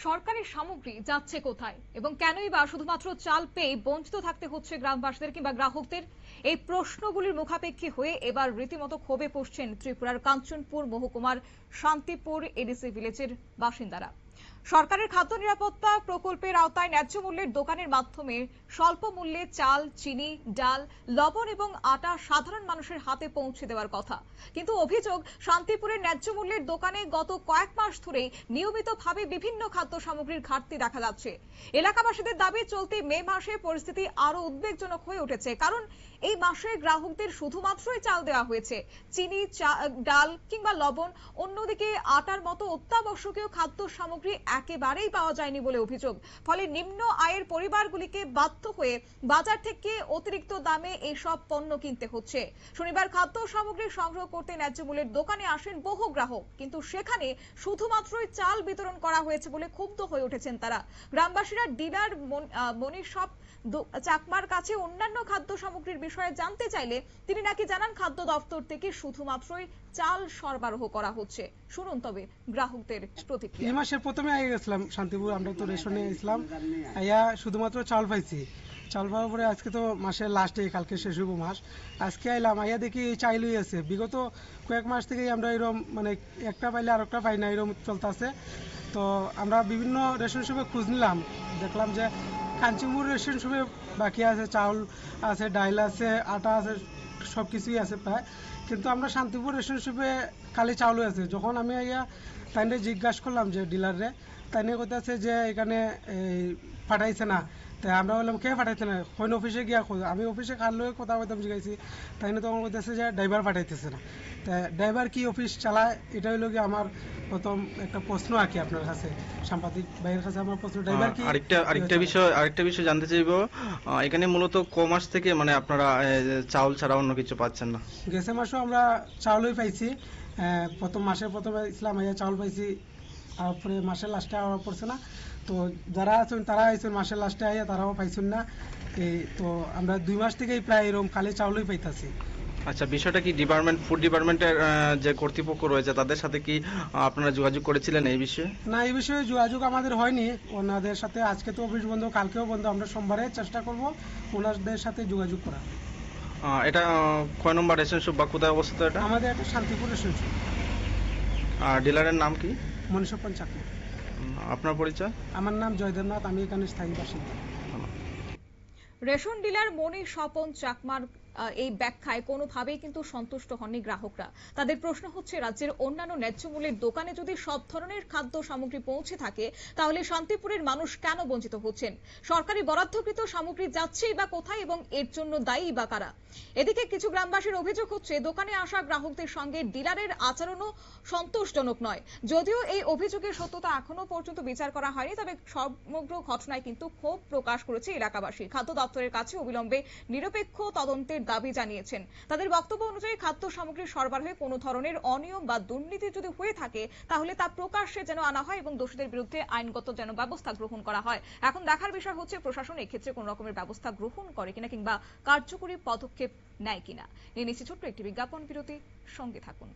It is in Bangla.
সরকারি সামগ্রী যাচ্ছে কোথায় এবং কেনই বা শুধুমাত্র চাল পেয়ে বঞ্চিত থাকতে হচ্ছে গ্রামবাসীদের কিংবা গ্রাহকদের? এই প্রশ্নগুলির মুখাপেক্ষী হয়ে এবার রীতিমতো ক্ষোভে পড়ছেন ত্রিপুরার কাঞ্চনপুর মহকুমার শান্তিপুর এডিসি ভিলেজের বাসিন্দারা। সরকারের খাদ্য নিরাপত্তা প্রকল্পের আওতায় ন্যায্য মূল্যের দোকানের মাধ্যমে স্বল্প মূল্যে চাল, চিনি, ডাল, লবণ এবং আটা সাধারণ মানুষের হাতে পৌঁছে দেওয়ার কথা, কিন্তু অভিযোগ শান্তিপুরের ন্যায্য মূল্যের দোকানে গত কয়েক মাস ধরে নিয়মিতভাবে বিভিন্ন খাদ্য সামগ্রীর ঘাটতি দেখা যাচ্ছে। এলাকাবাসীদের দাবি, চলতি মে মাসে পরিস্থিতি আরো উদ্বেগজনক হয়ে উঠেছে, কারণ এই মাসে গ্রাহকদের শুধুমাত্রই চাল দেওয়া হয়েছে, চিনি, ডাল কিংবা লবণ, অন্যদিকে আটার মতো অত্যাবশ্যকীয় খাদ্য সামগ্রী একেবারেই পাওয়া যায়নি বলে অভিযোগ। ফলে নিম্ন আয়ের পরিবারগুলিকে বাধ্য হয়ে বাজার থেকে অতিরিক্ত দামে এইসব পণ্য কিনতে হচ্ছে। শনিবার খাদ্য সামগ্রী সংগ্রহ করতে ন্যায্য মূল্যের দোকানে আসেন বহু গ্রাহক, কিন্তু সেখানে শুধুমাত্রই চাল বিতরণ করা হয়েছে বলে ক্ষুব্ধ হয়ে উঠেছেন তারা। গ্রামবাসীরা ডিলার মনির সব চাকমার কাছে অন্যান্য খাদ্য সামগ্রীর বিষয়ে জানতে চাইলে তিনি নাকি জানান খাদ্য দপ্তর থেকে শুধুমাত্রই চাল সরবরাহ করা হচ্ছে। শুনুন তবে গ্রাহকদের প্রতিক্রিয়া। এই মাসের প্রথমে আগে গেছিলাম শান্তিপুর, আমরা তো রেশনে ইসলাম আইয়া শুধুমাত্র চাল পাইছি। চাল পাওয়ার পরে আজকে তো মাসের লাস্টে, কালকে শেষ হইব মাস, আজকে আইলাম আইয়া দেখি এই চাইলই আছে। বিগত কয়েক মাস থেকেই আমরা এরকম মানে একটা পাইলে আর একটা পাই না, এরকম চলতেছে। তো আমরা বিভিন্ন রেশন শপে খোঁজ নিলাম, দেখলাম যে কাঞ্চনপুর রেশন শপে বাকি আছে, চাউল আছে, ডাইল আছে, আটা আছে, সব কিছুই আছে প্রায়। কিন্তু আমরা শান্তিপুর রেশন শপে খালি চাউলই আছে। যখন আমি আইয়া তাইনে জিজ্ঞাসা করলাম যে ডিলারে, তাইনে কইতাছে যে এখানে পাঠাইছে না। তাই আমরা বললাম কে পাঠাইছে না, কোন অফিসে গিয়া খোঁজ। আমি অফিসে কার লগে কথা বলতাম জিজ্ঞাসি, তাইনে তখন কইতাছে যে ড্রাইভার পাঠাইতেছে না। তা ড্রাইভার কি অফিস চালায়, এটা হইল কি আমার প্রথম একটা প্রশ্ন আর কি আপনার কাছে, সাংবাদিক ভাইয়ের কাছে আমার প্রশ্ন। ড্রাইভার কি আরেকটা বিষয় জানতে চাইবো, এখানে মূলত ক মাস থেকে মানে আপনারা চাউল ছাড়া অন্য কিছু পাচ্ছেন না? গেছে মাসও আমরা চাউলই পাইছি। প্রথম মাসের প্রথমে ইসলাম আইয়া চাউল পাইছি, তারপরে মাসের লাস্টে আওয়া পড়ছে না। তো যারা আছেন তারা আইছেন মাসের লাস্টে আইয়া, তারাও পাইছেন না। এই তো আমরা 2 মাস থেকেই প্রায় এরকম খালি চাউলই পাইতাছি। আচ্ছা, বিষয়টা কি ফুড ডিপার্টমেন্টের যে কর্তৃপক্ষ রয়েছে তাদের সাথে কি আপনারা যোগাযোগ করেছিলেন এই বিষয়ে? না, এই বিষয়ে যোগাযোগ আমাদের হয়নি ওনাদের সাথে। আজকে তো অফিস বন্ধ, কালকেও বন্ধ। আমরা সোমবারে চেষ্টা করব ওনাদের সাথে যোগাযোগ করা। এটা কয় নম্বর রেশন শপ বা কোথায় অবস্থিত এটা? আমাদের একটা শান্তিপুর রেশন শপ। আর ডিলারের নাম কি? মনীষপন চাকমা। আপনার পরিচয়? আমার নাম জয়দেবনাথ, আমি এখানে স্থায়ী বাসিন্দা। রেশন ডিলার মনির স্বপন চাকমার এই ব্যাখ্যায় কোনোভাবেই কিন্তু সন্তুষ্ট হননি গ্রাহকরা। তাদের প্রশ্ন হচ্ছে, রাজ্যের অন্যান্য ন্যায্য মূল্যের দোকানে যদি সব ধরনের খাদ্য সামগ্রী পৌঁছে থাকে, তাহলে শান্তিপুরের মানুষ কেন বঞ্চিত হচ্ছেন? সরকারি বরাদ্দকৃত সামগ্রী যাচ্ছেই বা কোথায় এবং এর জন্য দায়ী বা কারা? এদিকে কিছু গ্রামবাসীর অভিযোগ হচ্ছে, দোকানে আসা গ্রাহকদের সঙ্গে ডিলারের আচরণও সন্তোষজনক নয়। যদিও এই অভিযোগের সত্যতা এখনো পর্যন্ত বিচার করা হয়নি, তবে সমগ্র ঘটনায় কিন্তু ক্ষোভ প্রকাশ করেছে এলাকাবাসী। খাদ্য দপ্তরের কাছে অবিলম্বে নিরপেক্ষ তদন্তের দাবি জানিয়েছেন। তাদের বক্তব্য অনুযায়ী খাদ্য সামগ্রী সরবরাহে কোনো ধরনের অনিয়ম বা দুর্নীতি যদি হয়ে থাকে, তাহলে তা প্রকাশ্যে যেন আনা হয় এবং দোষীদের বিরুদ্ধে আইনগত যেন ব্যবস্থা গ্রহণ করা হয়। এখন দেখার বিষয় হচ্ছে প্রশাসন এক্ষেত্রে কোন রকমের ব্যবস্থা গ্রহণ করে কিনা কিংবা কার্যকরী পদক্ষেপ নেয় কিনা। নিয়ে নিচ্ছি ছোট্ট একটি বিজ্ঞাপন বিরতি, সঙ্গে থাকুন।